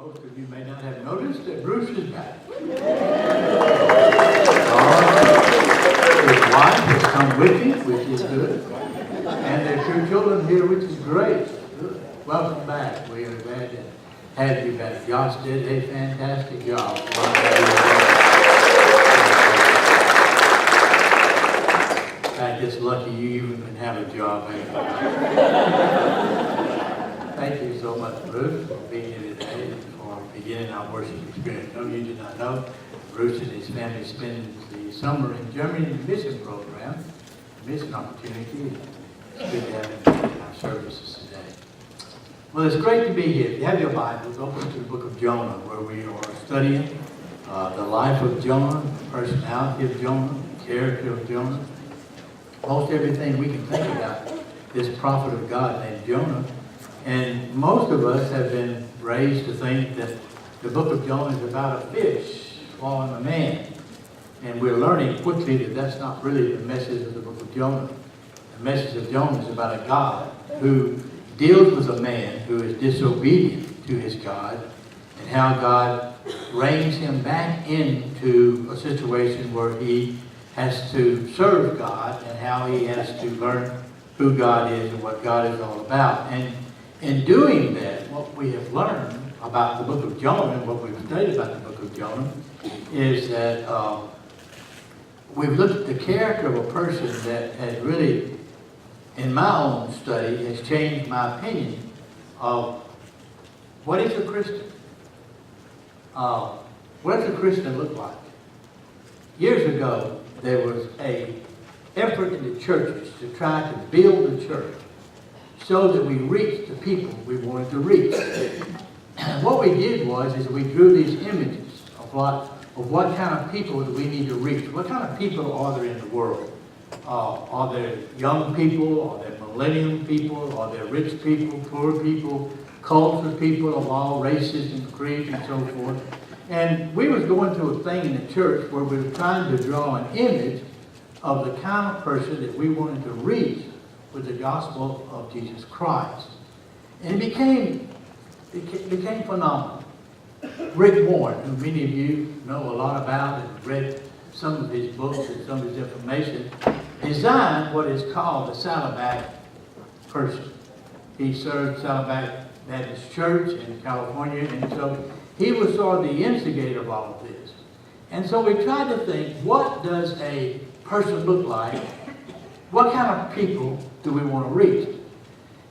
Most of you may not have noticed that Bruce is back. His wife has come with him, which is good. And there's two children here, which is great. Good. Welcome back. We are glad to have you back. Josh did a fantastic job. In fact, it's lucky you even can have a job. Thank you so much, Bruce, for being here today and for beginning our worship experience. No, you did not know, Bruce and his family spend the summer in Germany in the mission program, mission opportunity. It's good to have him in our services today. Well, it's great to be here. If you have your Bibles, open to the book of Jonah, where we are studying the life of Jonah, the personality of Jonah, the character of Jonah. Most everything we can think about this prophet of God named Jonah. And most of us have been raised to think that the book of Jonah is about a fish swallowing a man. And we're learning quickly that that's not really the message of the book of Jonah. The message of Jonah is about a God who deals with a man who is disobedient to his God, and how God reins him back into a situation where he has to serve God, and how he has to learn who God is and what God is all about. And in doing that, what we have learned about the book of Jonah and what we've studied about the book of Jonah is that we've looked at the character of a person that has really, in my own study, has changed my opinion of what is a Christian. What does a Christian look like? Years ago, there was an effort in the churches to try to build the church so that we reached the people we wanted to reach. And what we did was we drew these images of what kind of people do we need to reach. What kind of people are there in the world? Are there young people? Are there millennium people? Are there rich people, poor people, cultured people of all races and creeds and so forth? And we was going through a thing in the church where we were trying to draw an image of the kind of person that we wanted to reach with the gospel of Jesus Christ. And it became phenomenal. Rick Warren, who many of you know a lot about and read some of his books and some of his information, designed what is called the Saddleback person. He served Saddleback Baptist Church in California, and so he was sort of the instigator of all of this. And so we tried to think, what does a person look like? What kind of people do we want to reach?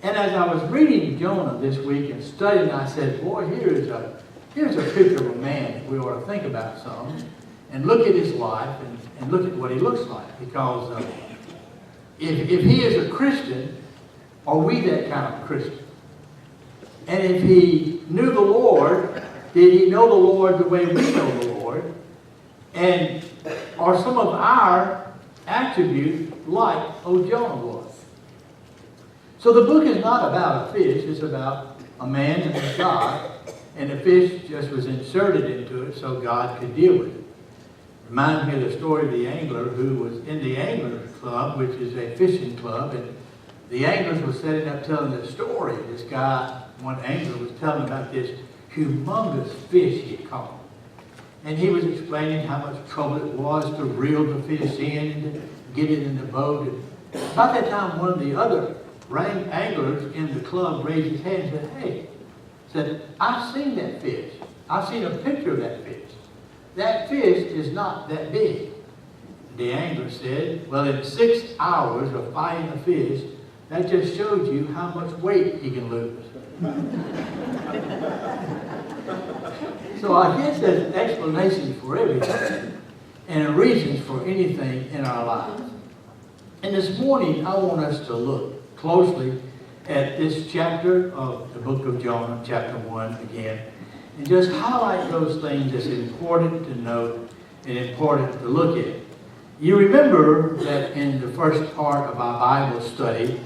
And as I was reading Jonah this week and studying, I said, boy, here's a picture of a man that we ought to think about some, and look at his life and look at what he looks like. Because if he is a Christian, are we that kind of Christian? And if he knew the Lord, did he know the Lord the way we know the Lord? And are some of our attributes like Jonah was? So the book is not about a fish, it's about a man and a God, and the fish just was inserted into it so God could deal with it. Reminds me of the story of the angler who was in the Anglers Club, which is a fishing club, and the anglers were setting up telling the story. This guy, one angler, was telling about this humongous fish he caught. And he was explaining how much trouble it was to reel the fish in and to get it in the boat. And about that time, one of the other anglers in the club raised his hand and said, hey, I've seen that fish. I've seen a picture of that fish. That fish is not that big. The angler said, well, in 6 hours of fighting a fish, that just shows you how much weight he can lose. So I guess there's explanations for everything and reasons for anything in our lives. And this morning, I want us to look closely at this chapter of the book of Jonah, chapter 1 again, and just highlight those things that's important to note and important to look at. You remember that in the first part of our Bible study,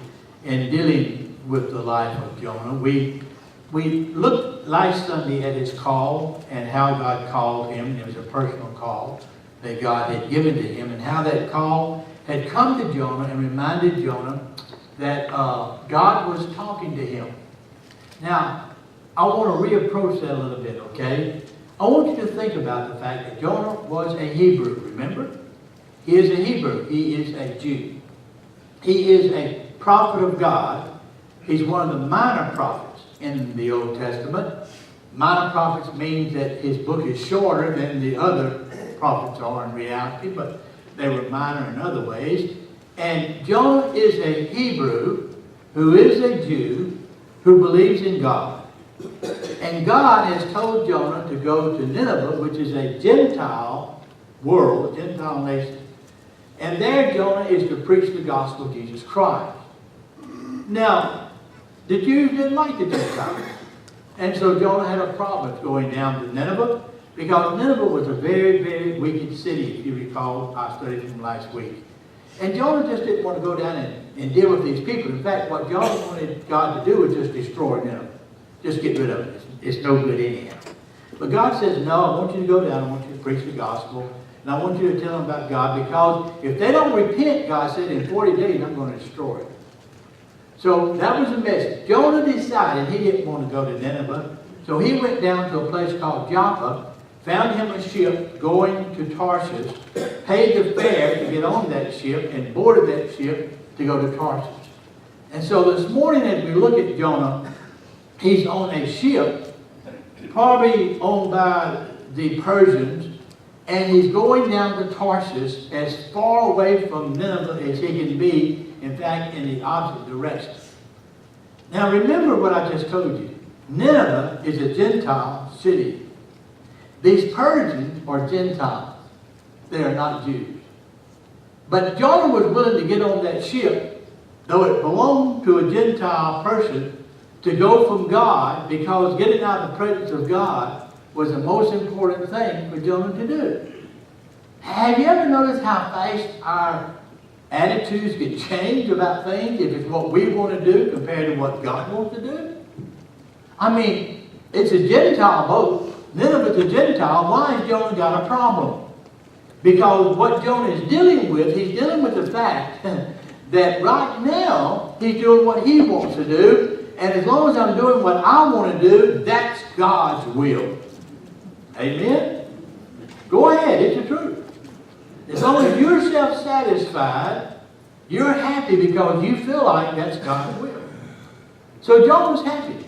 in dealing with the life of Jonah, we looked last Sunday at his call and how God called him. It was a personal call that God had given to him, and how that call had come to Jonah and reminded Jonah that God was talking to him. Now, I want to reapproach that a little bit, okay? I want you to think about the fact that Jonah was a Hebrew, remember? He is a Hebrew. He is a Jew. He is a prophet of God. He's one of the minor prophets in the Old Testament. Minor prophets means that his book is shorter than the other prophets are in reality, but they were minor in other ways. And Jonah is a Hebrew who is a Jew who believes in God. And God has told Jonah to go to Nineveh, which is a Gentile world, a Gentile nation. And there Jonah is to preach the gospel of Jesus Christ. Now, the Jews didn't like the Gentiles. And so Jonah had a problem with going down to Nineveh, because Nineveh was a very, very wicked city, if you recall. I studied from last week. And Jonah just didn't want to go down and deal with these people. In fact, what Jonah wanted God to do was just destroy Nineveh. Just get rid of it. It's no good anyhow. But God says, no, I want you to go down. I want you to preach the gospel. And I want you to tell them about God, because if they don't repent, God said, in 40 days, I'm going to destroy it. So that was the message. Jonah decided he didn't want to go to Nineveh. So he went down to a place called Joppa, found him a ship going to Tarshish, paid the fare to get on that ship, and boarded that ship to go to Tarshish. And so this morning, as we look at Jonah, he's on a ship, probably owned by the Persians, and he's going down to Tarshish, as far away from Nineveh as he can be, in fact, in the opposite direction. Now remember what I just told you. Nineveh is a Gentile city. These Persians are Gentiles. They are not Jews. But Jonah was willing to get on that ship, though it belonged to a Gentile person, to go from God, because getting out of the presence of God was the most important thing for Jonah to do. Have you ever noticed how fast our attitudes can change about things if it's what we want to do compared to what God wants to do? I mean, it's a Gentile boat. Nineveh's a Gentile. Why has Jonah got a problem? Because what Jonah is dealing with, he's dealing with the fact that right now he's doing what he wants to do, and as long as I'm doing what I want to do, that's God's will. Amen? Go ahead, it's the truth. As long as you're self-satisfied, you're happy because you feel like that's God's will. So Jonah was happy.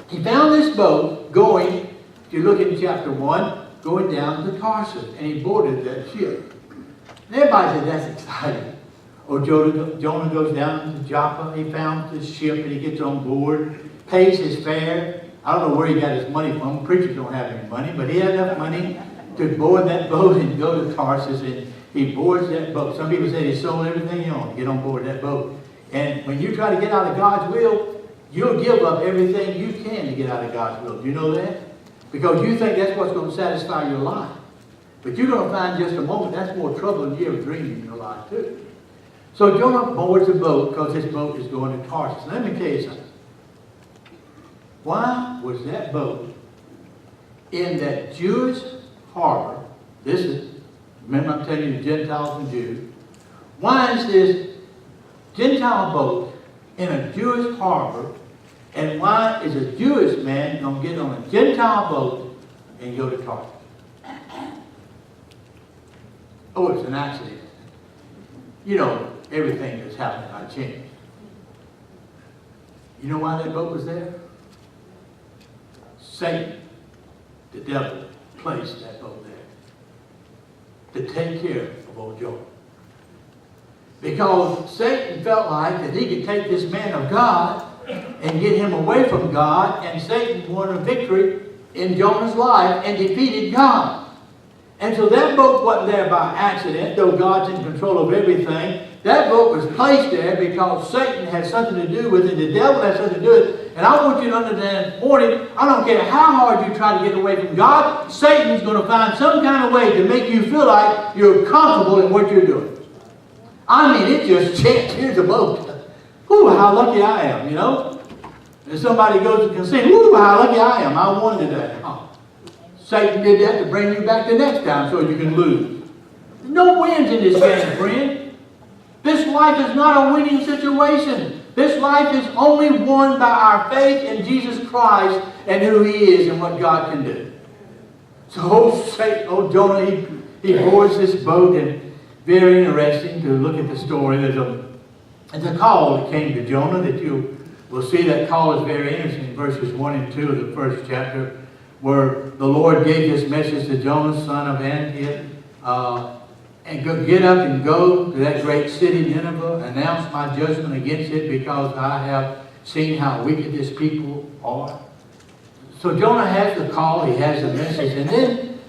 He found this boat going, if you look in chapter 1, going down to Tarshish, and he boarded that ship. And everybody said, that's exciting. Oh, Jonah goes down to Joppa, he found this ship, and he gets on board, pays his fare. I don't know where he got his money from. Preachers don't have any money, but he had enough money to board that boat and go to Tarshish, and he boards that boat. Some people say he sold everything he owned to get on board that boat. And when you try to get out of God's will, you'll give up everything you can to get out of God's will. Do you know that? Because you think that's what's going to satisfy your life. But you're going to find just a moment that's more trouble than you ever dreamed in your life too. So Jonah boards the boat because his boat is going to Tarshish. Let me tell you something. Why was that boat in that Jewish harbor? This is, remember I'm telling you, the Gentiles and Jews. Why is this Gentile boat in a Jewish harbor, and why is a Jewish man going to get on a Gentile boat and go to Tarshish? Oh, it's an accident. You know, everything that's happened by chance. You know why that boat was there? Satan, the devil, placed that boat there to take care of old Jonah. Because Satan felt like that he could take this man of God and get him away from God, and Satan won a victory in Jonah's life and defeated God. And so that boat wasn't there by accident, though God's in control of everything. That boat was placed there because Satan had something to do with it. The devil had something to do with it. And I want you to understand this morning, I don't care how hard you try to get away from God, Satan's going to find some kind of way to make you feel like you're comfortable in what you're doing. I mean, it just chance. Here's a boat. Ooh, how lucky I am, you know. And somebody goes and can say, ooh, how lucky I am. I won today. Oh. Satan did that to bring you back the next time so you can lose. There's no wins in this game, friend. This life is not a winning situation. This life is only won by our faith in Jesus Christ and who He is and what God can do. So Jonah, he boards this boat, and very interesting to look at the story. There's a call that came to Jonah that you will see. That call is very interesting in verses 1 and 2 of the first chapter, where the Lord gave this message to Jonah, son of Amittai, and get up and go to that great city, Nineveh, announce my judgment against it, because I have seen how wicked this people are. So Jonah has the call, he has the message, and then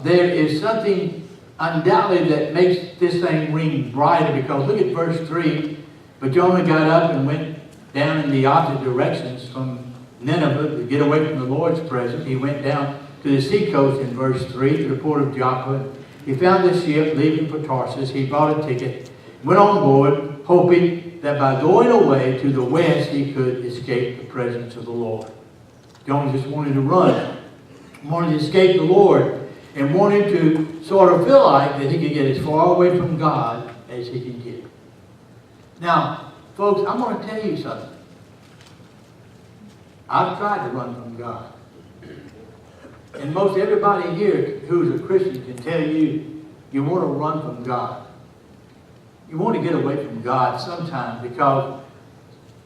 there is something undoubtedly that makes this thing ring brighter, because look at verse 3. But Jonah got up and went down in the opposite directions from Nineveh to get away from the Lord's presence. He went down to the seacoast in verse 3, to the port of Joppa. He found a ship leaving for Tarsus. He bought a ticket, went on board, hoping that by going away to the west he could escape the presence of the Lord. Jonah just wanted to run, wanted to escape the Lord, and wanted to sort of feel like that he could get as far away from God as he could get. Now, folks, I'm going to tell you something. I've tried to run from God. And most everybody here who's a Christian can tell you, you want to run from God. You want to get away from God sometimes, because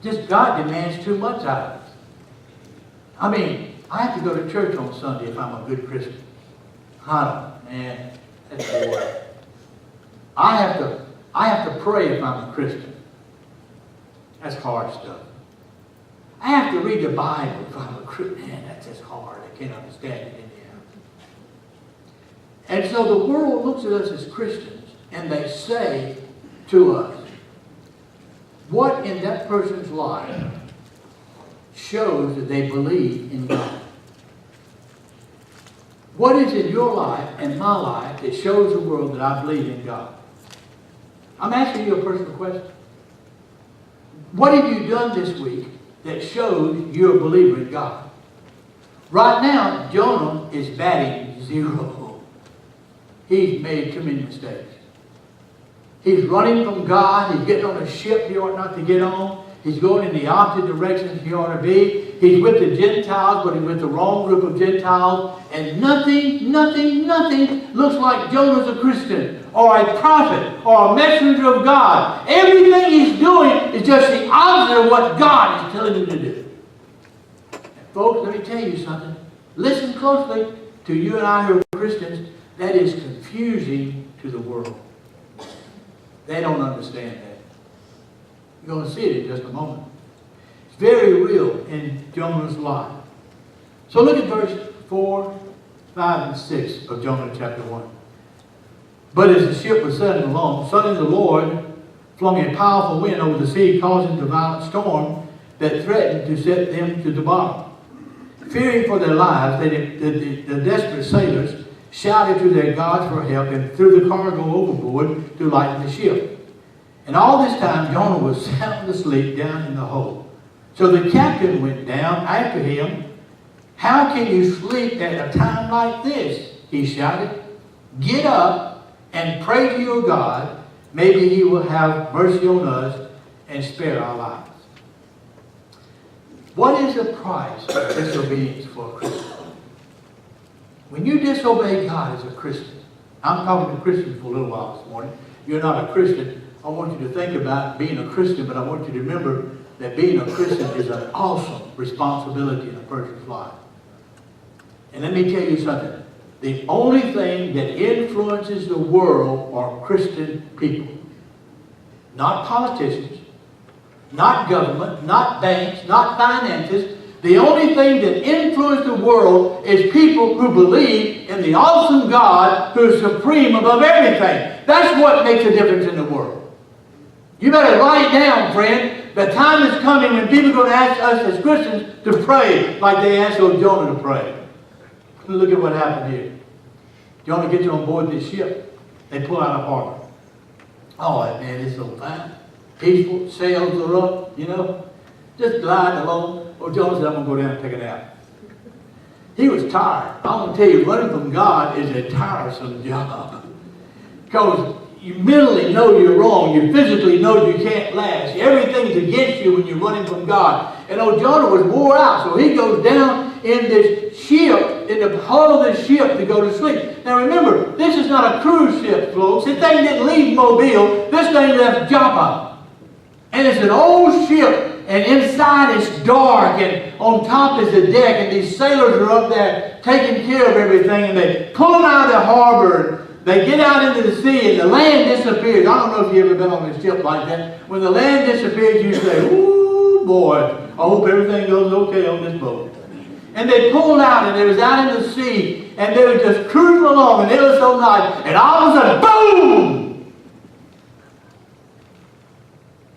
just God demands too much out of us. I mean, I have to go to church on Sunday if I'm a good Christian. Man, that's boring. I have to pray if I'm a Christian. That's hard stuff. I have to read the Bible if I'm a Christian. Man, that's just hard. I can't understand it anyhow. And so the world looks at us as Christians, and they say to us, what in that person's life shows that they believe in God? What is in your life and my life that shows the world that I believe in God? I'm asking you a personal question. What have you done this week that shows you're a believer in God? Right now, Jonah is batting 0. He's made too many mistakes. He's running from God. He's getting on a ship he ought not to get on. He's going in the opposite direction he ought to be. He's with the Gentiles, but he's with the wrong group of Gentiles. And nothing looks like Jonah's a Christian, or a prophet, or a messenger of God. Everything he's doing is just the opposite of what God is telling him to do. And folks, let me tell you something. Listen closely to you and I who are Christians. That is confusing to the world. They don't understand that. You're going to see it in just a moment. It's very real in Jonah's life. So look at verse 4, 5, and 6 of Jonah chapter 1. But as the ship was sailing along, suddenly the Lord flung a powerful wind over the sea, causing a violent storm that threatened to set them to the bottom. Fearing for their lives, the desperate sailors shouted to their gods for help and threw the cargo overboard to lighten the ship. And all this time, Jonah was sound asleep down in the hold. So the captain went down after him. How can you sleep at a time like this? He shouted. Get up and pray to your God. Maybe He will have mercy on us and spare our lives. What is the price of disobedience for a Christian? When you disobey God as a Christian, I'm talking to Christians for a little while this morning. You're not a Christian. I want you to think about being a Christian, but I want you to remember that being a Christian is an awesome responsibility in a person's life. And let me tell you something. The only thing that influences the world are Christian people. Not politicians, not government, not banks, not finances. The only thing that influences the world is people who believe in the awesome God who is supreme above everything. That's what makes a difference in the world. You better write down, friend. The time is coming when people are going to ask us as Christians to pray like they asked old Jonah to pray. Look at what happened here. Jonah gets on board this ship. They pull out of harbor. Oh, man, it's so fine. Peaceful. Sails are up, you know. Just glide along. Well, Jonah said, I'm going to go down and take a nap. He was tired. I'm going to tell you, running from God is a tiresome job. Because You mentally know you're wrong. You physically know you can't last. Everything's against you when you're running from God. And old Jonah was wore out, so he goes down in this ship, in the hull of this ship to go to sleep. Now remember, this is not a cruise ship, folks. This thing didn't leave Mobile. This thing left Joppa. And it's an old ship, and inside it's dark, and on top is the deck, and these sailors are up there taking care of everything, and they pull them out of the harbor. They get out into the sea, and the land disappears. I don't know if you've ever been on a ship like that. When the land disappears, you say, ooh, boy, I hope everything goes okay on this boat. And they pulled out, and they was out in the sea, and they were just cruising along, and it was so nice, and all of a sudden, boom!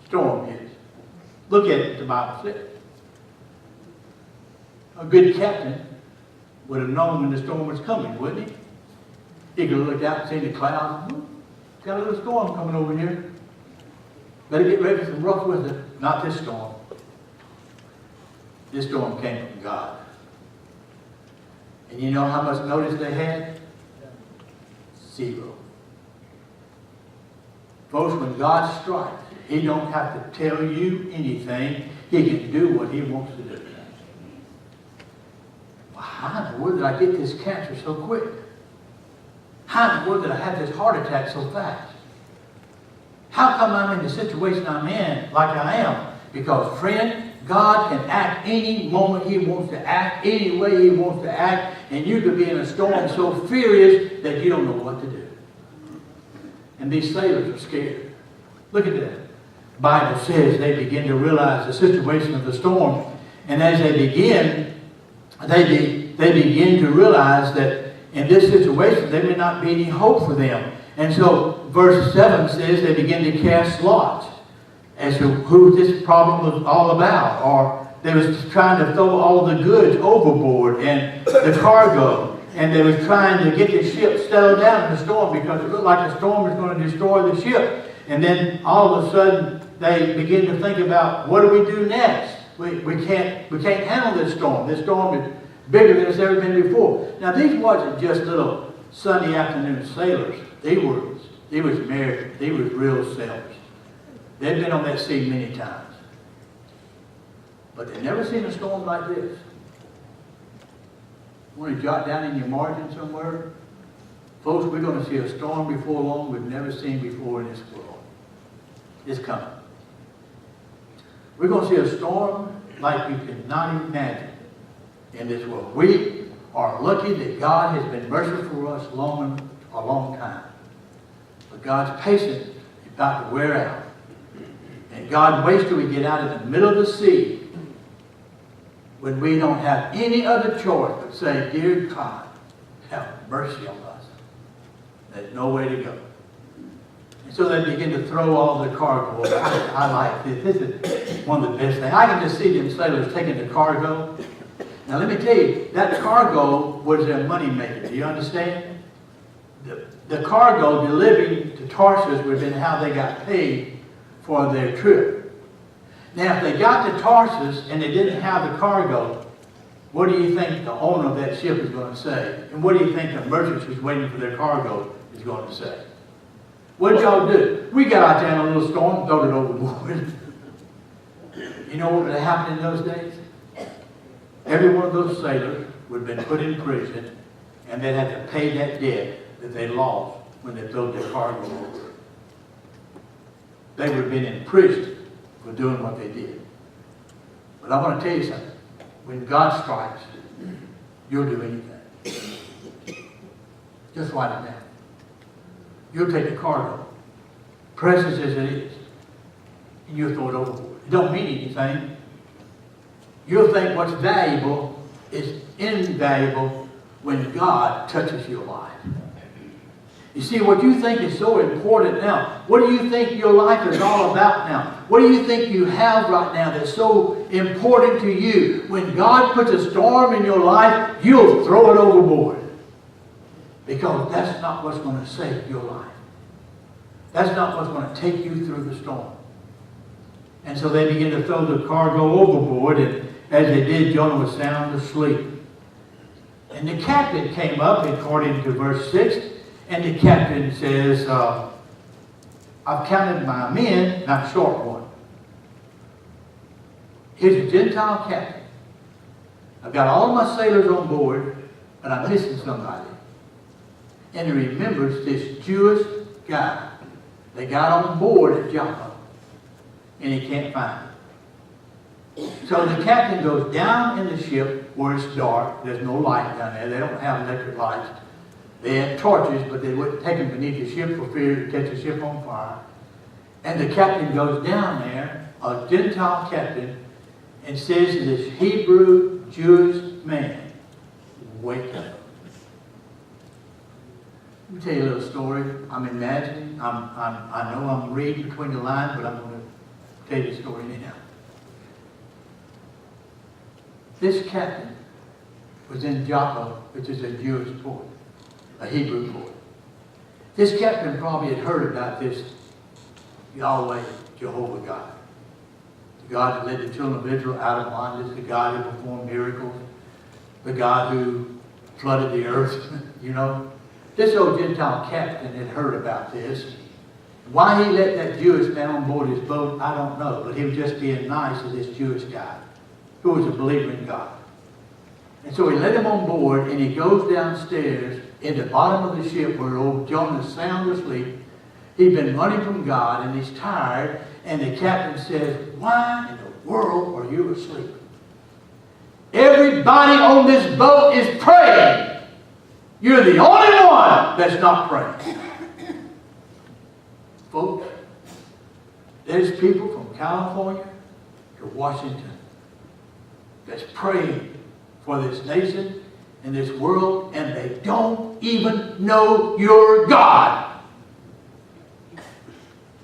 Storm hits. Look at it, the Bible says. A good captain would have known when the storm was coming, wouldn't he? He could have looked out and seen the clouds. Got a little storm coming over here. Better get ready for some rough weather. Not this storm. This storm came from God. And you know how much notice they had? 0. Folks, when God strikes, He don't have to tell you anything. He can do what He wants to do. Well, how in the world did I get this cancer so quick? How in the world did I have this heart attack so fast? How come I'm in the situation I'm in like I am? Because, friend, God can act any moment He wants to act, any way He wants to act, and you could be in a storm so furious that you don't know what to do. And these sailors are scared. Look at that. The Bible says they begin to realize the situation of the storm, and as they begin to realize that in this situation there may not be any hope for them. And so verse 7 says they begin to cast lots as to who this problem was all about. Or they was trying to throw all the goods overboard and the cargo. And they was trying to get the ship settled down in the storm because it looked like the storm was going to destroy the ship. And then all of a sudden they begin to think about, what do we do next? We can't handle this storm. This storm is bigger than it's ever been before. Now these wasn't just little Sunday afternoon sailors. They was married. They was real sailors. They'd been on that sea many times. But they'd never seen a storm like this. Want to jot down in your margin somewhere? Folks, we're going to see a storm before long we've never seen before in this world. It's coming. We're going to see a storm like you cannot imagine in this world. We are lucky that God has been merciful for us a long time. But God's patience is about to wear out. And God waits till we get out in the middle of the sea when we don't have any other choice but say, dear God, have mercy on us. There's no way to go. And so they begin to throw all the cargo. I like this. This is one of the best things. I can just see them sailors taking the cargo. Now let me tell you, that cargo was their money maker. Do you understand? The cargo delivering to Tarsus would have been how they got paid for their trip. Now if they got to Tarsus and they didn't have the cargo, what do you think the owner of that ship is going to say? And what do you think the merchants who's waiting for their cargo is going to say? What did y'all do? We got out there in a little storm and thrown it overboard. You know what would have happened in those days? Every one of those sailors would have been put in prison, and they'd have to pay that debt that they lost when they threw their cargo over. They would have been in prison for doing what they did. But I want to tell you something. When God strikes, you'll do anything. Just write it down. You'll take the cargo, precious as it is, and you'll throw it overboard. It don't mean anything. You'll think what's valuable is invaluable when God touches your life. You see, what you think is so important now, what do you think your life is all about now? What do you think you have right now that's so important to you? When God puts a storm in your life, you'll throw it overboard. Because that's not what's going to save your life. That's not what's going to take you through the storm. And so they begin to throw the cargo overboard, and as they did, Jonah was sound asleep. And the captain came up, according to verse 6, and the captain says, I've counted my men, and I'm short one. Here's a Gentile captain. I've got all my sailors on board, but I'm missing somebody. And he remembers this Jewish guy they got on board at Joppa, and he can't find him. So the captain goes down in the ship where it's dark. There's no light down there. They don't have electric lights. They had torches, but they wouldn't take them beneath the ship for fear to catch the ship on fire. And the captain goes down there, a Gentile captain, and says to this Hebrew Jewish man, wake up. Let me tell you a little story. I'm imagining, I know I'm reading between the lines, but I'm going to tell you the story anyhow. This captain was in Joppa, which is a Jewish port, a Hebrew port. This captain probably had heard about this Yahweh, Jehovah God. The God that led the children of Israel out of bondage, the God who performed miracles, the God who flooded the earth, you know. This old Gentile captain had heard about this. Why he let that Jewish man on board his boat, I don't know. But he was just being nice to this Jewish guy who was a believer in God. And so he let him on board, and he goes downstairs in the bottom of the ship where old Jonah's sound asleep. He'd been running from God, and he's tired. And the captain says, why in the world are you asleep? Everybody on this boat is praying. You're the only one that's not praying. Folks, there's people from California to Washington that's praying for this nation and this world, and they don't even know your God.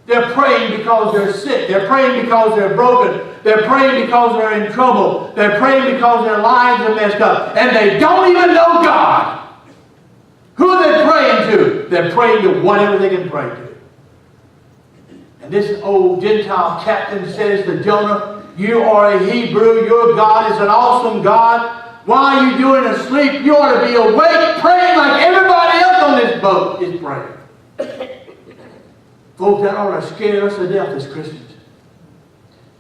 They're praying because they're sick. They're praying because they're broken. They're praying because they're in trouble. They're praying because their lives are messed up. And they don't even know God. Who are they praying to? They're praying to whatever they can pray to. And this old Gentile captain says to Jonah, you are a Hebrew. Your God is an awesome God. Why are you doing asleep? You ought to be awake, praying like everybody else on this boat is praying. Folks, that ought to scare us to death as Christians.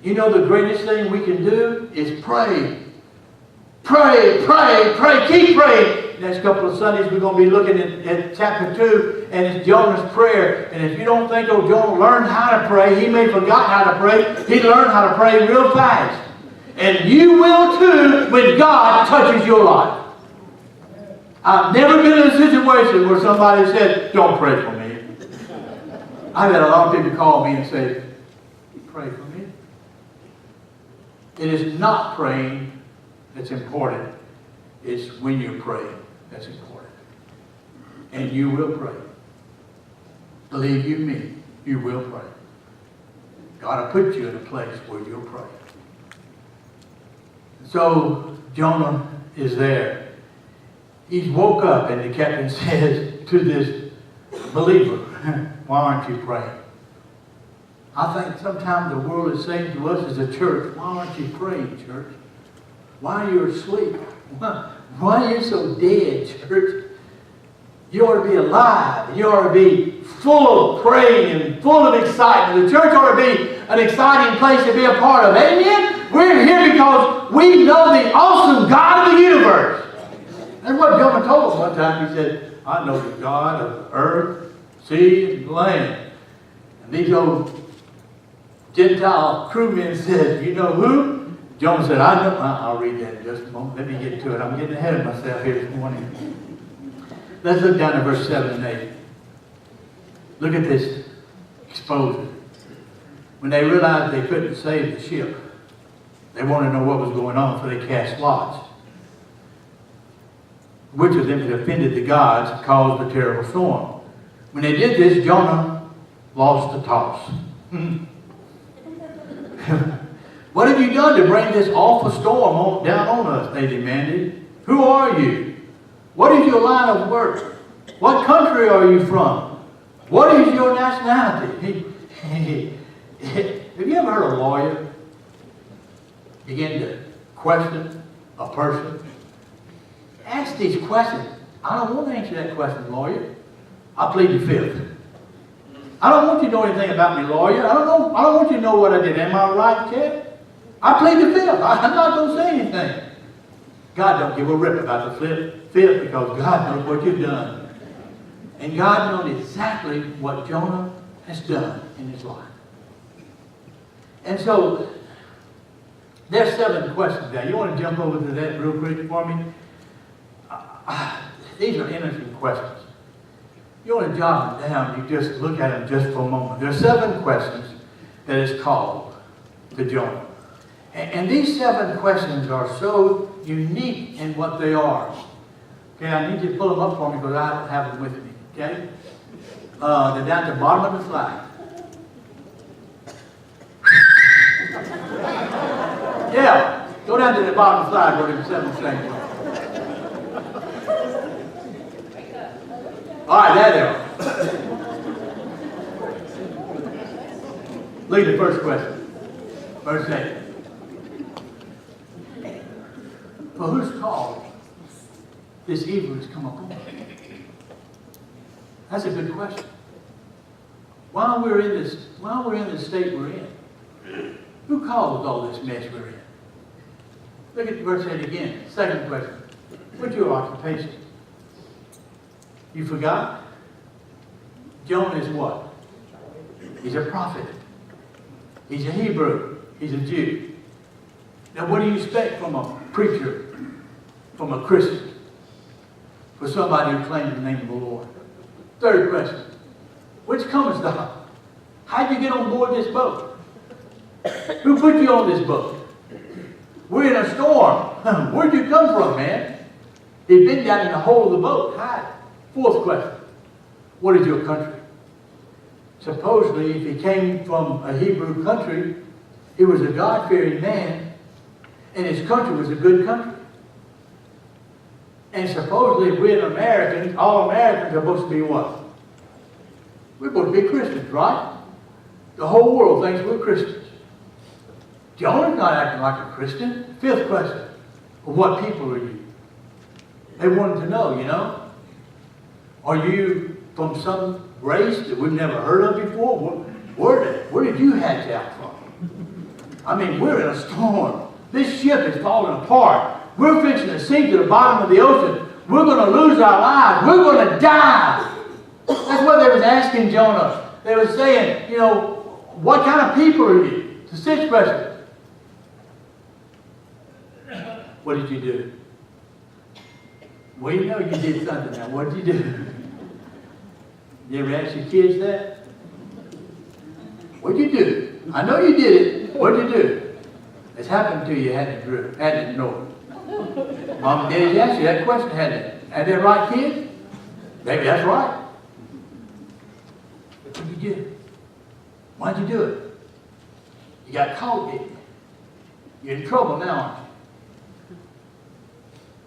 You know the greatest thing we can do is pray. Pray, pray, pray. Keep praying. Next couple of Sundays we're going to be looking at chapter 2, and it's Jonah's prayer. And if you don't think, oh, Jonah learned how to pray, he may have forgotten how to pray. He learned how to pray real fast. And you will too when God touches your life. I've never been in a situation where somebody said, don't pray for me. I've had a lot of people call me and say, pray for me. It is not praying that's important. It's when you're praying that's important. And you will pray. Believe you me, you will pray. God will put you in a place where you'll pray. So Jonah is there. He's woke up, and the captain says to this believer, why aren't you praying? I think sometimes the world is saying to us as a church, why aren't you praying, church? Why are you asleep? Why are you so dead, church? You ought to be alive. You ought to be full of praying and full of excitement. The church ought to be an exciting place to be a part of. Amen? We're here because we know the awesome God of the universe. That's what Jonah told us one time. He said, I know the God of earth, sea, and land. And these old Gentile crewmen said, you know who? Jonah said, I know. I'll read that in just a moment. Let me get to it. I'm getting ahead of myself here this morning. Let's look down at verse 7 and 8. Look at this exposure. When they realized they couldn't save the ship, they wanted to know what was going on, so they cast lots. Which of them had offended the gods caused the terrible storm. When they did this, Jonah lost the toss. What have you done to bring this awful storm down on us? They demanded. Who are you? What is your line of work? What country are you from? What is your nationality? Have you ever heard a lawyer begin to question a person? Ask these questions. I don't want to answer that question, lawyer. I plead the fifth. I don't want you to know anything about me, lawyer. I don't want you to know what I did. Am I right, kid? I plead the fifth. I'm not going to say anything. God don't give a rip about the fifth because God knows what you've done. And God knows exactly what Jonah has done in his life. And so, there's 7 questions there. You want to jump over to that real quick for me? These are interesting questions. You want to jot them down, you just look at them just for a moment. There are 7 questions that is called to Jonah. And these 7 questions are so unique in what they are. Okay, I need you to pull them up for me because I don't have them with me. Okay? They're down at the bottom of the slide. Yeah, go down to the bottom of the slide where the 7 things are. All right, there they are. Look at the first question. Verse 8. For whose cause this evil has come upon us? That's a good question. While we're in the state we're in, who caused all this mess we're in? Look at verse 8 again. Second question. What's your occupation? You forgot? Jonah is what? He's a prophet. He's a Hebrew. He's a Jew. Now what do you expect from a preacher, from a Christian, for somebody who claims the name of the Lord? Third question. Which comest thou? How'd you get on board this boat? Who put you on this boat? We're in a storm. Where'd you come from, man? He'd been down in the hole of the boat. Hide. Fourth question. What is your country? Supposedly, if he came from a Hebrew country, he was a God-fearing man, and his country was a good country. And supposedly, if we're Americans, all Americans are supposed to be what? We're supposed to be Christians, right? The whole world thinks we're Christians. Jonah's not acting like a Christian. Fifth question. Well, what people are you? They wanted to know, you know. Are you from some race that we've never heard of before? Where did you hatch out from? I mean, we're in a storm. This ship is falling apart. We're fixing to sink to the bottom of the ocean. We're going to lose our lives. We're going to die. That's what they was asking Jonah. They were saying, you know, what kind of people are you? It's the sixth question. What did you do? Well, you know you did something now. What did you do? You ever ask your kids that? What'd you do? I know you did it. What'd you do? It's happened to you, hadn't it, know it. Mom and Daddy asked you that question, hadn't it? Had that right, kids? Maybe that's right. What did you do? Why'd you do it? You got caught, didn't you? You're in trouble now, aren't you?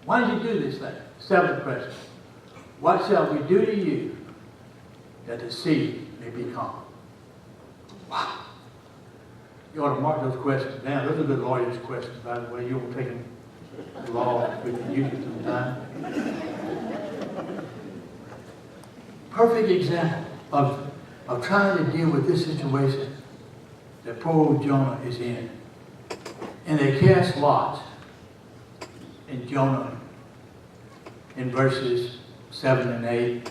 Why did you do this thing? Seventh question. What shall we do to you that the sea may be calm? Wow. You ought to mark those questions down. Those are good lawyers' questions, by the way. You won't take them to law. We can use it sometime. Perfect example of trying to deal with this situation that poor old Jonah is in. And they cast lots. And Jonah, in verses 7 and 8,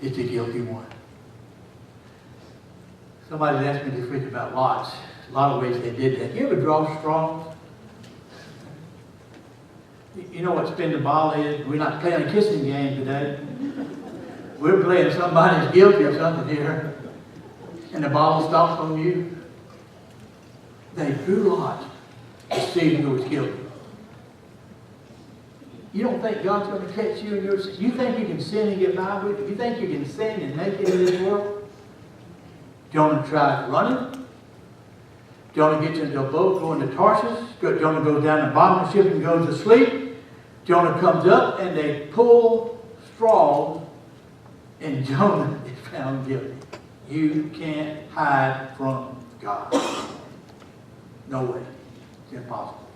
is the guilty one. Somebody asked me this week about lots. A lot of ways they did that. You ever draw straws? You know what spin the ball is? We're not playing a kissing game today. We're playing somebody's guilty of something here. And the ball stops on you. They drew lots to see who was guilty. You don't think God's going to catch you in your sin? You think you can sin and get by with it? You think you can sin and make it in this world? Jonah tries running. Jonah gets into a boat going to Tarshish. Jonah goes down the bottom of the ship and goes to sleep. Jonah comes up and they pull straws and Jonah is found guilty. You can't hide from God. No way. It's impossible.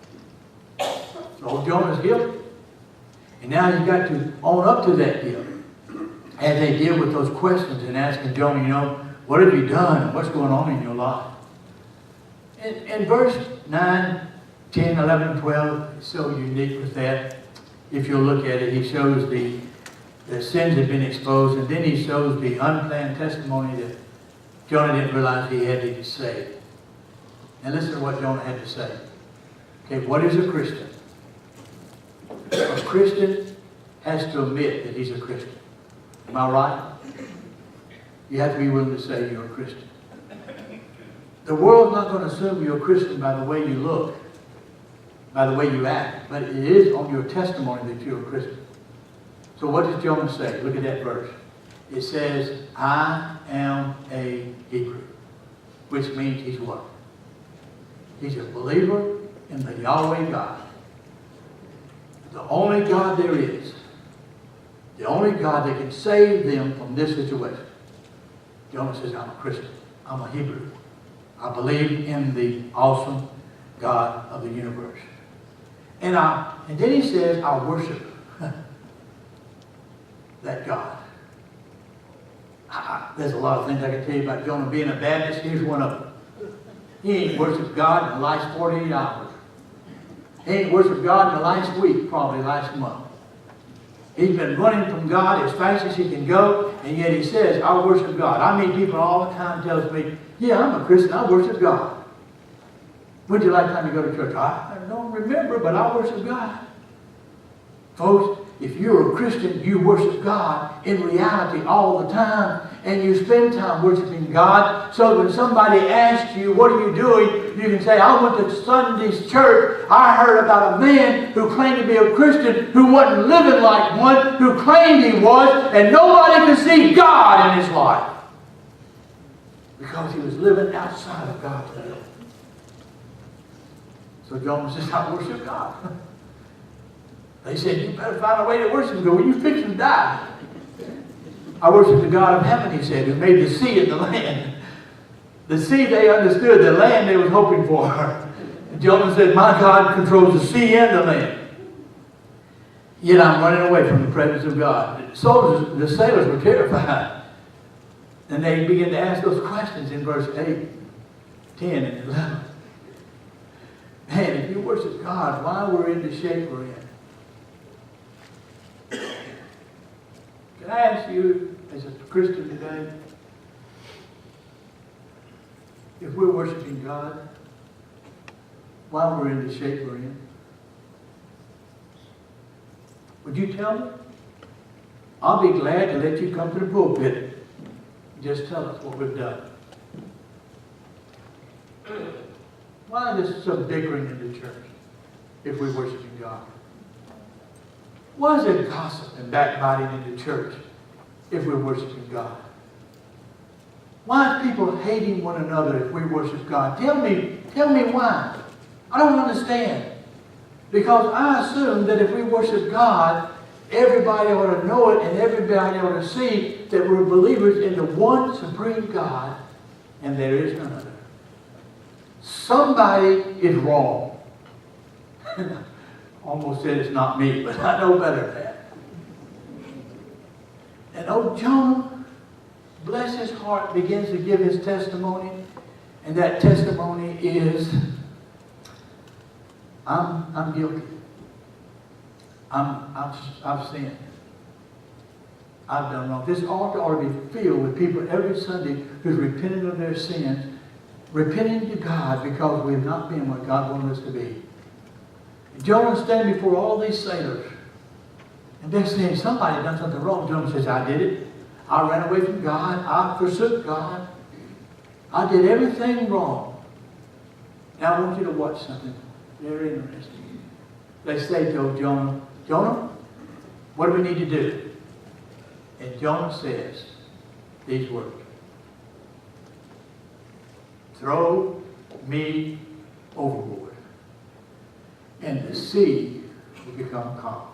So Jonah's guilty. And now he's got to own up to that guilt. As they deal with those questions and asking Jonah, you know, what have you done? What's going on in your life? In verse 9, 10, 11, 12, it's so unique with that. If you look at it, he shows the sins have been exposed, and then he shows the unplanned testimony that Jonah didn't realize he had to say. And listen to what Jonah had to say. Okay, what is a Christian? A Christian has to admit that he's a Christian. Am I right? You have to be willing to say you're a Christian. The world's not going to assume you're a Christian by the way you look, by the way you act, but it is on your testimony that you're a Christian. So what does Jonah say? Look at that verse. It says, I am a Hebrew, which means he's what? He's a believer in the Yahweh God. The only God there is. The only God that can save them from this situation. Jonah says, I'm a Christian. I'm a Hebrew. I believe in the awesome God of the universe. And then he says, I worship that God. There's a lot of things I can tell you about Jonah being a Baptist. Here's one of them. He ain't worshiped God in the last 48 hours. He ain't worshiped God in the last week, probably last month. He's been running from God as fast as he can go, and yet he says, I worship God. I meet people all the time tells me, yeah, I'm a Christian, I worship God. When's your last time you go to church? I don't remember, but I worship God. Folks, if you're a Christian, you worship God in reality all the time. And you spend time worshiping God. So when somebody asks you, what are you doing? You can say, I went to Sunday's church. I heard about a man who claimed to be a Christian, who wasn't living like one, who claimed he was, and nobody could see God in his life. Because he was living outside of God's will. So Jonah says, I worship God. They said, you better find a way to worship him. Well, you fix to die. I worship the God of heaven, he said, who made the sea and the land. The sea they understood, the land they was hoping for. And Jonah said, my God controls the sea and the land. Yet I'm running away from the presence of God. The sailors were terrified. And they began to ask those questions in verse 8, 10, and 11. Man, if you worship God, why we're in the shape we're in? Can I ask you, as a Christian today, if we're worshiping God, why we're in the shape we're in? Would you tell me? I'll be glad to let you come to the pulpit. Just tell us what we've done. Why is there some bickering in the church if we're worshiping God? Why is there gossip and backbiting in the church if we're worshiping God? Why is people hating one another if we worship God? Tell me why. I don't understand. Because I assume that if we worship God, everybody ought to know it and everybody ought to see that we're believers in the one supreme God and there is none other. Somebody is wrong. Almost said it's not me, but I know better than that. And old Jonah, bless his heart, begins to give his testimony. And that testimony is, I'm guilty. I've sinned. I've done wrong. This altar ought to be filled with people every Sunday who's repenting of their sins, repenting to God because we've not been what God wanted us to be. Jonah standing before all these sailors, and they're saying, somebody done something wrong. Jonah says, I did it. I ran away from God. I forsook God. I did everything wrong. Now I want you to watch something very interesting. They say to Jonah, Jonah, what do we need to do? And Jonah says these words. Throw me overboard, and the sea will become calm.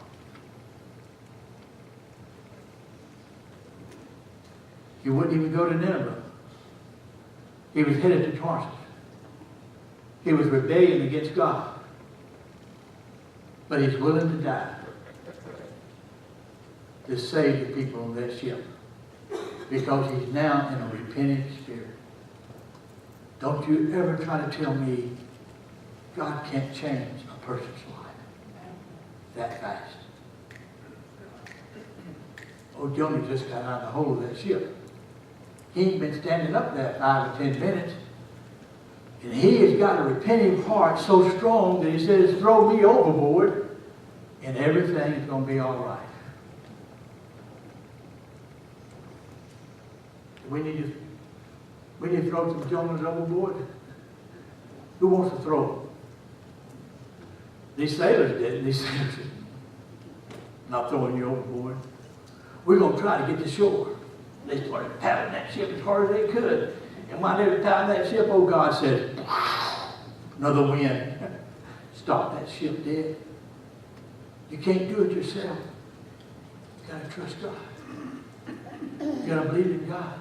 He wouldn't even go to Nineveh. He was headed to Tarsus. He was rebelling against God. But he's willing to die to save the people on that ship. because he's now in a repentant spirit. Don't you ever try to tell me God can't change a person's life that fast. Oh, Jonah just got out of the hole of that ship. He ain't been standing up there 5 or 10 minutes. And he has got a repentant heart so strong that he says, throw me overboard and everything is going to be all right. We need to throw some Jonahs overboard. Who wants to throw them? These sailors did. These sailors said, not throwing you overboard. We're going to try to get to shore. They started paddling that ship as hard as they could. And while they were paddling that ship, oh, God said, another wind. Stop that ship dead. You can't do it yourself. You got to trust God. You got to believe in God.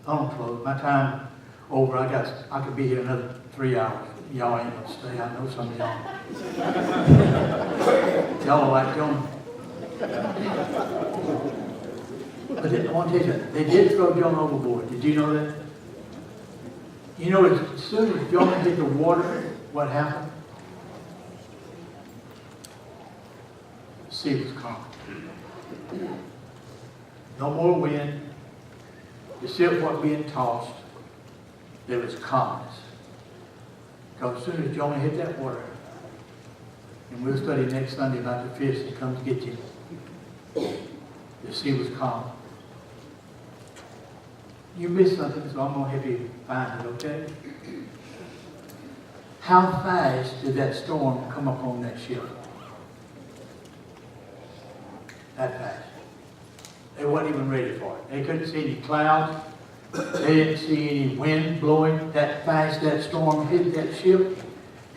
I don't close. My time over. I could be here another 3 hours. Y'all ain't gonna stay. I know some of y'all. Y'all are like Jonah. But I want to tell you, they did throw Jonah overboard. Did you know that? You know, as soon as Jonah hit the water, what happened? The sea was calm. No more wind. The ship wasn't being tossed. There was calmness. Because as soon as Jonah hit that water, and we'll study next Sunday about the fish that comes to get you, the sea was calm. You missed something, so I'm going to help you find it, okay? How fast did that storm come upon that ship? That fast. They weren't even ready for it. They couldn't see any clouds. They didn't see any wind blowing that fast. That storm hit that ship.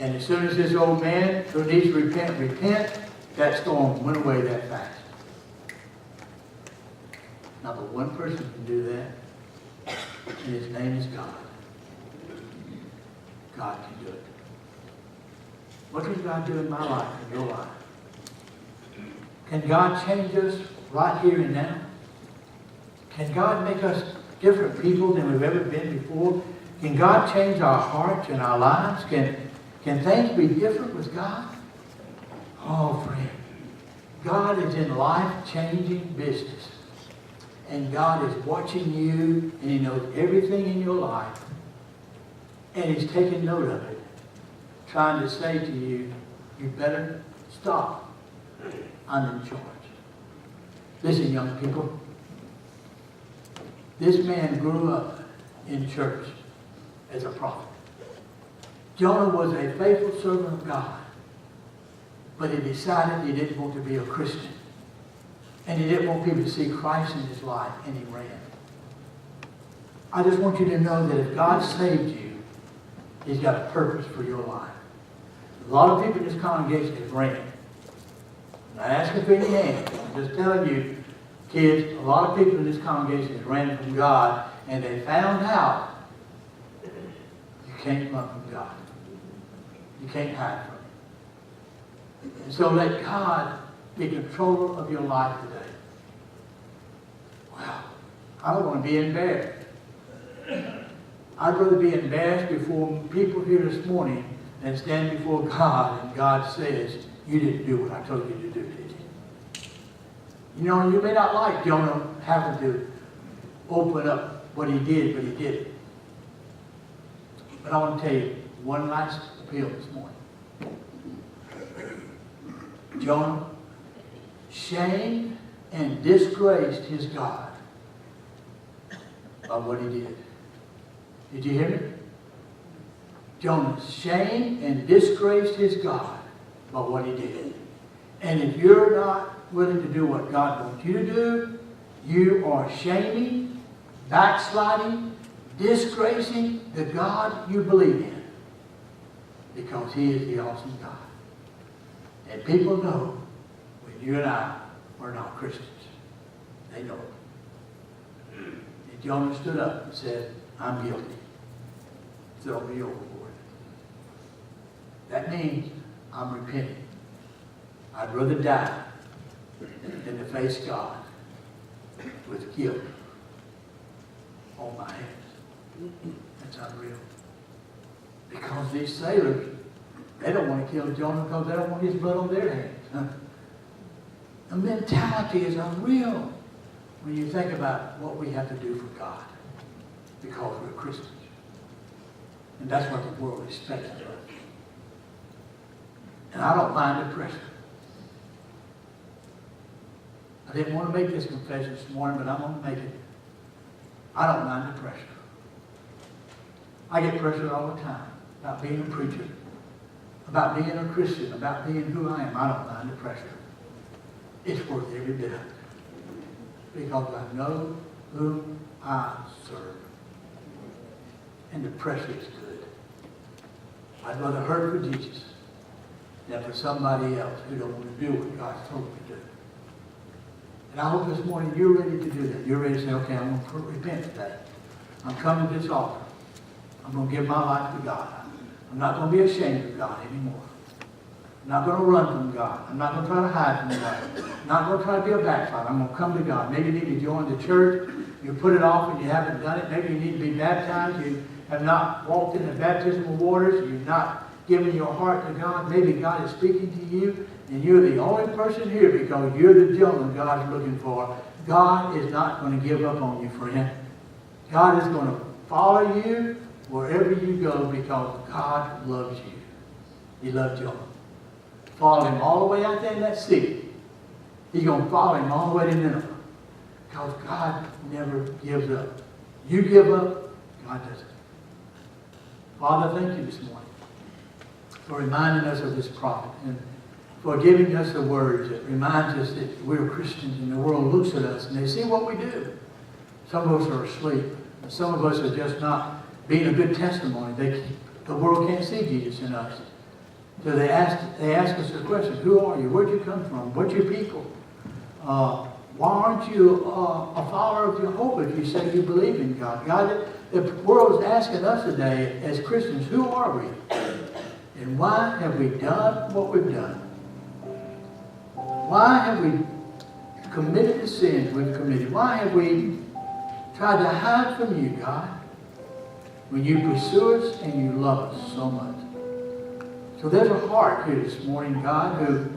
And as soon as this old man who needs to repent, that storm went away that fast. Now, but one person can do that, and his name is God. God can do it. What can God do in my life, in your life? Can God change us right here and now? Can God make us different people than we've ever been before? Can God change our hearts and our lives? Can things be different with God? Oh, friend. God is in life-changing business. And God is watching you, and He knows everything in your life. And He's taking note of it. Trying to say to you, you better stop. I'm in charge. Listen, young people. This man grew up in church as a prophet. Jonah was a faithful servant of God, but he decided he didn't want to be a Christian. And he didn't want people to see Christ in his life, and he ran. I just want you to know that if God saved you, He's got a purpose for your life. A lot of people in this congregation have ran. I'm not asking for any hands. I'm just telling you, kids, a lot of people in this congregation have ran from God, and they found out you can't run from God. You can't hide from Him. And so let God be controller of your life today. Well, I don't want to be embarrassed. I'd rather be embarrassed before people here this morning than stand before God and God says, you didn't do what I told you to do, did you? You know, you may not like Jonah having to open up what he did, but he did it. But I want to tell you one last appeal this morning. Jonah shamed and disgraced his God by what he did. Did you hear me? Jonah shamed and disgraced his God by what he did. And if you're not willing to do what God wants you to do, you are shaming, backsliding, disgracing the God you believe in. Because He is the awesome God. And people know when you and I are not Christians. They know it. And Jonah stood up and said, I'm guilty. Throw me overboard. That means I'm repenting. I'd rather die than to face God with guilt on my hands. That's unreal. Because these sailors, they don't want to kill Jonah because they don't want his blood on their hands. Huh? The mentality is unreal when you think about what we have to do for God because we're Christians. And that's what the world expects of us. And I don't mind the pressure. I didn't want to make this confession this morning, but I'm going to make it. I don't mind the pressure. I get pressured all the time about being a preacher, about being a Christian, about being who I am. I don't mind the pressure. It's worth every bit of it. Because I know whom I serve. And the pressure is good. I'd rather hurt for Jesus than for somebody else who don't want to do what God's told me to do. And I hope this morning you're ready to do that. You're ready to say, okay, I'm going to repent today. I'm coming to this altar. I'm going to give my life to God. I'm not going to be ashamed of God anymore. I'm not going to run from God. I'm not going to try to hide from God. I'm not going to try to be a backslider. I'm going to come to God. Maybe you need to join the church. You put it off and you haven't done it. Maybe you need to be baptized. You have not walked in the baptismal waters. You've not given your heart to God. Maybe God is speaking to you and you're the only person here because you're the gentleman God is looking for. God is not going to give up on you, friend. God is going to follow you wherever you go because God loves you. He loved Jonah. Follow him all the way out there in that sea. He's going to follow him all the way to Nineveh. Because God never gives up. You give up, God doesn't. Father, thank you this morning for reminding us of this prophet and for giving us the words that reminds us that we're Christians and the world looks at us and they see what we do. Some of us are asleep. And some of us are just not being a good testimony. The world can't see Jesus in us. So they ask us the question, who are you? Where'd you come from? What's your people? Why aren't you a follower of Jehovah if you say you believe in God? God, the world is asking us today as Christians, who are we? And why have we done what we've done? Why have we committed the sins we've committed? Why have we tried to hide from you, God, when you pursue us and you love us so much? So there's a heart here this morning, God, who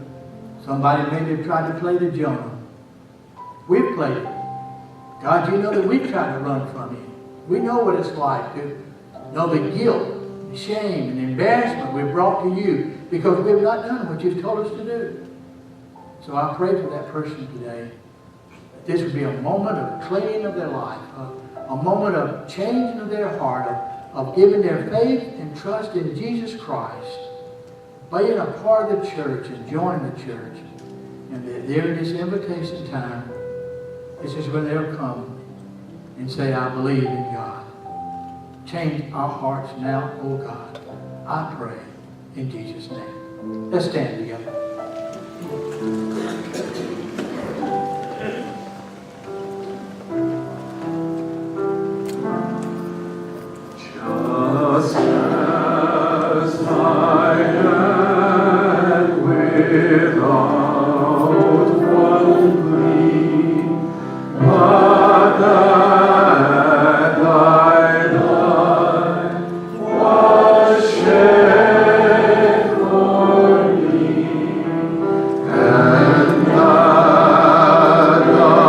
somebody maybe tried to play the Jonah. We've played it. God, you know that we've tried to run from you. We know what it's like to know the guilt, the shame, and embarrassment we've brought to you because we've not done what you've told us to do. So I pray for that person today that this would be a moment of cleaning of their life, a moment of changing of their heart, of giving their faith and trust in Jesus Christ, being a part of the church and joining the church. And that during this invitation time, this is when they'll come and say, I believe in God. Change our hearts now, oh God. I pray in Jesus' name. Let's stand together. Just as I am without one plea, but that thy blood was shed for me, and that thou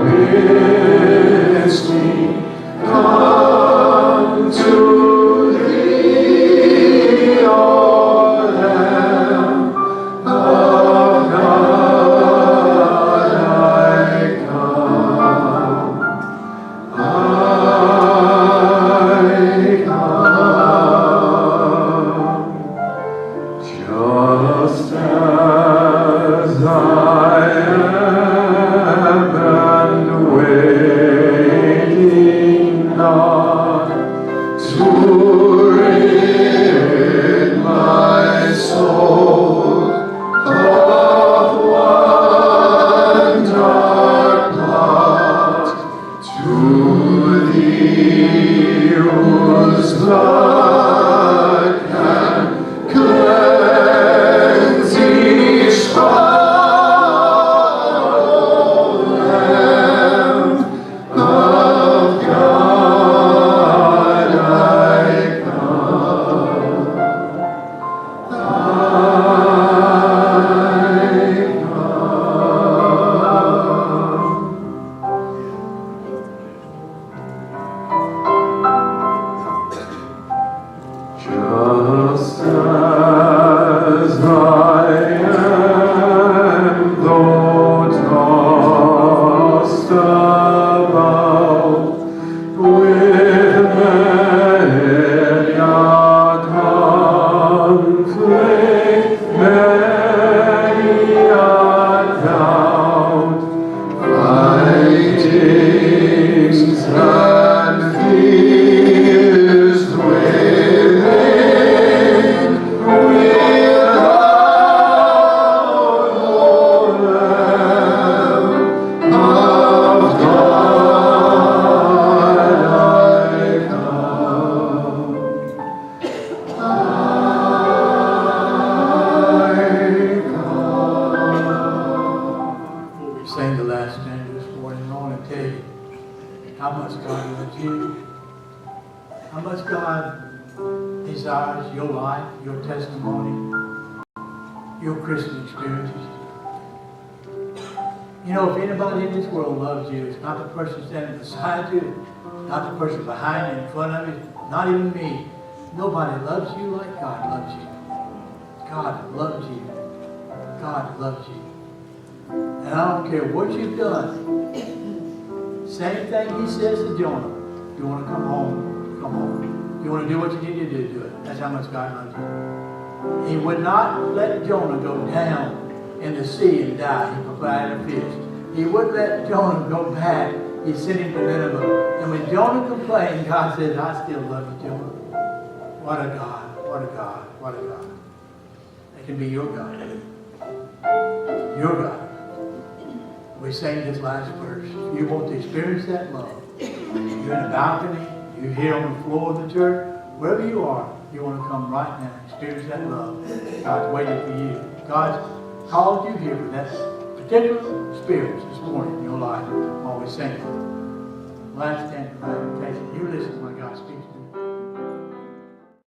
bidst me come to thee, O Lamb of God, I come. how much God loves you, how much God desires your life, your testimony, your Christian experiences. You know, if anybody in this world loves you, it's not the person standing beside you, not the person behind you, in front of you, not even me. Nobody loves you like God loves you. God loves you. God loves you. And I don't care what you've done. Same thing he says to Jonah. You want to come home? Come home. You want to do what you need to do it. That's how much God loves you. He would not let Jonah go down in the sea and die. He provided a fish. He wouldn't let Jonah go back. He sent him to Nineveh. And when Jonah complained, God said, I still love you, Jonah. What a God. What a God. What a God. It can be your God. Your God. We sang this last verse. If you want to experience that love, you're in a balcony, you're here on the floor of the church, wherever you are, you want to come right now and experience that love. God's waiting for you. God's called you here for that particular experience this morning in your life while we sing. Last stand for invitation. You listen when God speaks to you.